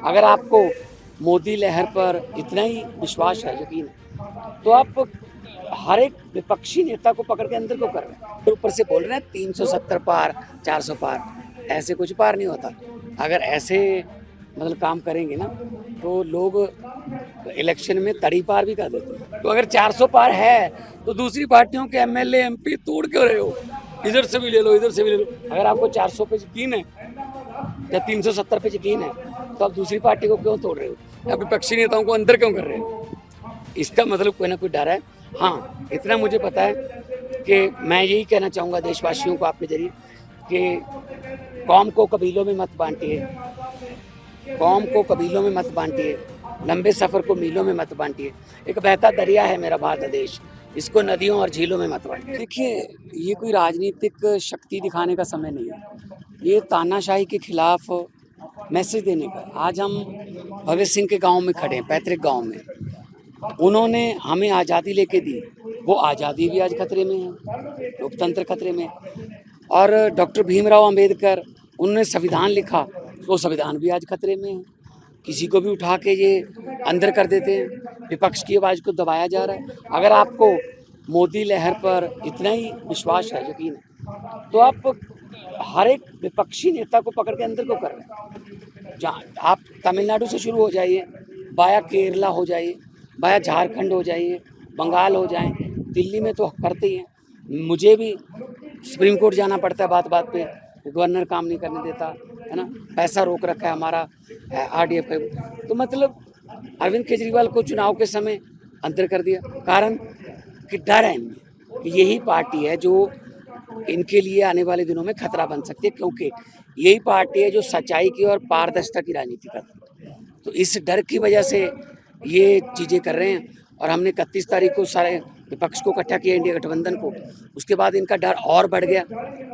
अगर आपको मोदी लहर पर इतना ही विश्वास है, यकीन है, तो आप हर एक विपक्षी नेता को पकड़ के अंदर क्यों कर रहे हैं? तो ऊपर से बोल रहे हैं 370 पार, 400 पार, ऐसे कुछ पार नहीं होता। अगर ऐसे मतलब काम करेंगे ना, तो लोग इलेक्शन में तड़ी पार भी कर देते हैं। तो अगर 400 पार है, तो दूसरी पार्टियों के एमएलए, एमपी तोड़ क्यों रहे हो? इधर से भी ले लो, इधर से भी ले लो। अगर आपको 400 पे यकीन है या 370 पे यकीन है, तो आप दूसरी पार्टी को क्यों तोड़ रहे हो? या विपक्षी नेताओं को अंदर क्यों कर रहे हो? इसका मतलब कोई ना कोई डर है। हाँ, इतना मुझे पता है कि मैं यही कहना चाहूँगा देशवासियों को आपके जरिए कि कौम को कबीलों में मत बांटिए, कौम को कबीलों में मत बांटिए, लंबे सफ़र को मीलों में मत बांटिए। एक बहता दरिया है मेरा भारत देश, इसको नदियों और झीलों में मत बांटिए। देखिए, ये कोई राजनीतिक शक्ति दिखाने का समय नहीं है, ये तानाशाही के खिलाफ मैसेज देने का। आज हम भगत सिंह के गांव में खड़े हैं, पैतृक गांव में। उन्होंने हमें आज़ादी लेके दी, वो आज़ादी भी आज खतरे में है, लोकतंत्र खतरे में। और डॉक्टर भीमराव अंबेडकर, उन्होंने संविधान लिखा, वो संविधान भी आज खतरे में है। किसी को भी उठा के ये अंदर कर देते हैं, विपक्ष की आवाज़ को दबाया जा रहा है। अगर आपको मोदी लहर पर इतना ही विश्वास है, यकीन है, तो आप हर एक विपक्षी नेता को पकड़ के अंदर क्यों कर रहे हैं? जहाँ आप तमिलनाडु से शुरू हो जाइए, बाया केरला हो जाइए, बाया झारखंड हो जाइए, बंगाल हो जाएं, दिल्ली में तो करते ही हैं। मुझे भी सुप्रीम कोर्ट जाना पड़ता है बात बात पे, गवर्नर काम नहीं करने देता है ना, पैसा रोक रखा है हमारा आरडीएफ का। तो मतलब अरविंद केजरीवाल को चुनाव के समय अंतर कर दिया, कारण कि डर है इनमें कि यही पार्टी है जो इनके लिए आने वाले दिनों में खतरा बन सकती है, क्योंकि यही पार्टी है जो सच्चाई की और पारदर्शिता की राजनीति करती है। तो इस डर की वजह से ये चीज़ें कर रहे हैं। और हमने 31 तारीख को सारे विपक्ष को इकट्ठा किया, इंडिया गठबंधन को। उसके बाद इनका डर और बढ़ गया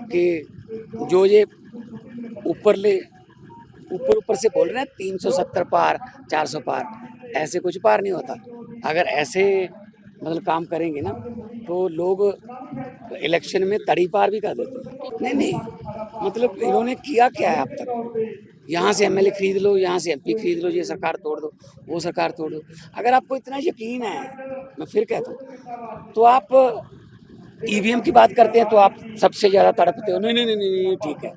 कि जो ये ऊपर ले ऊपर ऊपर से बोल रहे हैं 370 पार, 400 पार, ऐसे कुछ पार नहीं होता। अगर ऐसे मतलब काम करेंगे ना, तो लोग इलेक्शन में तड़ी पार भी कर देते हैं। नहीं नहीं, मतलब इन्होंने किया क्या है अब तक? यहाँ से एमएलए खरीद लो, यहाँ से एमपी खरीद लो, ये सरकार तोड़ दो, वो सरकार तोड़ दो। अगर आपको इतना यकीन है, मैं फिर कहता हूँ, तो आप ईवीएम की बात करते हैं तो आप सबसे ज़्यादा तड़पते हो, नहीं नहीं नहीं नहीं, ठीक है।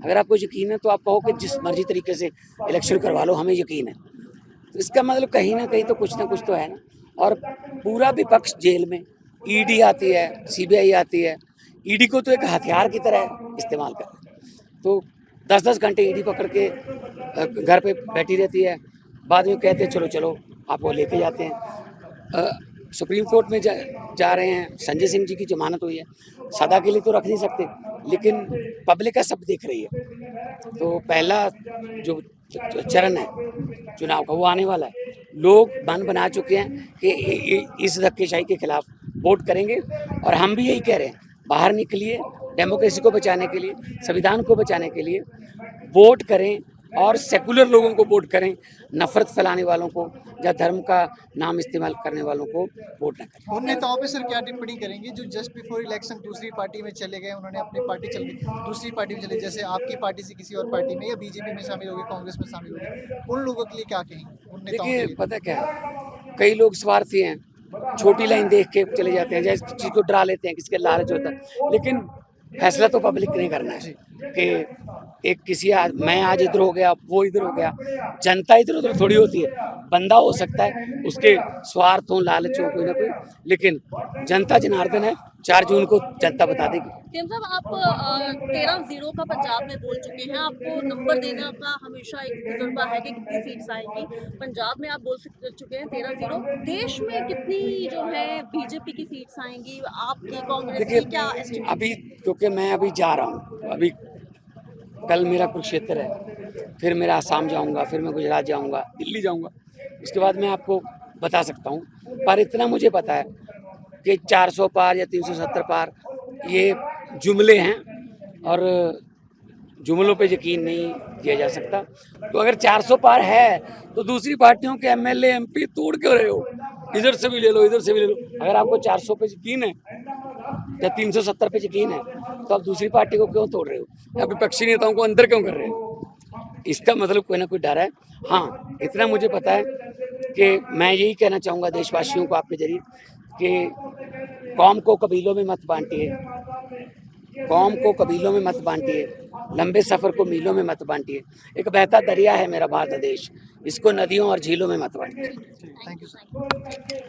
अगर आपको यकीन है तो आप कहो कि जिस मर्जी तरीके से इलेक्शन करवा लो, हमें यकीन है। तो इसका मतलब कहीं ना कहीं तो कुछ ना कुछ तो है ना। और पूरा विपक्ष जेल में, ईडी आती है, सीबीआई आती है, ईडी को तो एक हथियार की तरह इस्तेमाल कर रहे हैं। तो 10-10 घंटे ईडी पकड़ के घर पे बैठी रहती है, बाद में कहते हैं चलो चलो, आपको लेके जाते हैं। सुप्रीम कोर्ट में जा रहे हैं, संजय सिंह जी की जमानत हुई है, सदा के लिए तो रख नहीं सकते, लेकिन पब्लिक का सब देख रही है। तो पहला जो चरण है चुनाव का, वो आने वाला है। लोग मन बना चुके हैं कि इस धक्केशाही के खिलाफ वोट करेंगे। और हम भी यही कह रहे हैं, बाहर निकलिए, डेमोक्रेसी को बचाने के लिए, संविधान को बचाने के लिए वोट करें, और सेकुलर लोगों को वोट करें, नफरत फैलाने वालों को या धर्म का नाम इस्तेमाल करने वालों को वोट न करें। उन नेताओं पे सर क्या टिप्पणी करेंगे जो जस्ट बिफोर इलेक्शन दूसरी पार्टी में चले गए, उन्होंने अपनी पार्टी चल गई दूसरी पार्टी में चले, जैसे आपकी पार्टी से किसी और पार्टी में या बीजेपी में शामिल हो गए, कांग्रेस में शामिल हो गए, उन लोगों के लिए क्या कहेंगे, उन नेताओं के देखिए, लिए? पता क्या है, कई लोग स्वार्थी हैं, छोटी लाइन देख के चले जाते हैं, जैसे किसी को डरा लेते हैं, किसी का लालच होता है। लेकिन फैसला तो पब्लिक ने करना है कि एक मैं आज इधर हो गया, वो इधर हो गया। जनता इधर उधर थोड़ी होती है। बंदा हो सकता है उसके स्वार्थ हो, लालच हो, कोई ना कोई, लेकिन जनता जनार्दन है। 4 जून को जनता बता देगी। सीएम साहब, आप 13-0 का पंजाब में बोल चुके हैं। आपको नंबर देने का हमेशा एक तजुर्बा है कि कितनी सीट्स आएंगी। पंजाब में आप चुके हैं 13-0। देश में कितनी जो है बीजेपी की सीट्स आएंगी, आपकी, कांग्रेस देखिए, की, क्या एस्टिमेट अभी है? क्योंकि मैं अभी जा रहा हूँ, अभी कल मेरा कुरुक्षेत्र है, फिर मेरा आसाम जाऊंगा, फिर मैं गुजरात जाऊंगा, दिल्ली जाऊंगा। उसके बाद मैं आपको बता सकता हूँ। पर इतना मुझे पता है कि 400 पार या 370 पार ये जुमले हैं, और जुमलों पे यकीन नहीं किया जा सकता। तो अगर 400 पार है, तो दूसरी पार्टियों के एमएलए, एमपी तोड़ क्यों रहे हो? इधर से भी ले लो, इधर से भी ले लो। अगर आपको 400 पे यकीन है या 370 पे यकीन है, तो आप दूसरी पार्टी को क्यों तोड़ रहे हो? या विपक्षी नेताओं को अंदर क्यों कर रहे हो? इसका मतलब कोई ना कोई डर है। हाँ, इतना मुझे पता है कि मैं यही कहना चाहूँगा देशवासियों को आपके ज़रिए कि कौम को कबीलों में मत बाँटिए, कौम को कबीलों में मत बाँटिए, लंबे सफ़र को मीलों में मत बाँटिए। एक बहता दरिया है मेरा भारत देश, इसको नदियों और झीलों में मत बाँटिए। Thank you sir.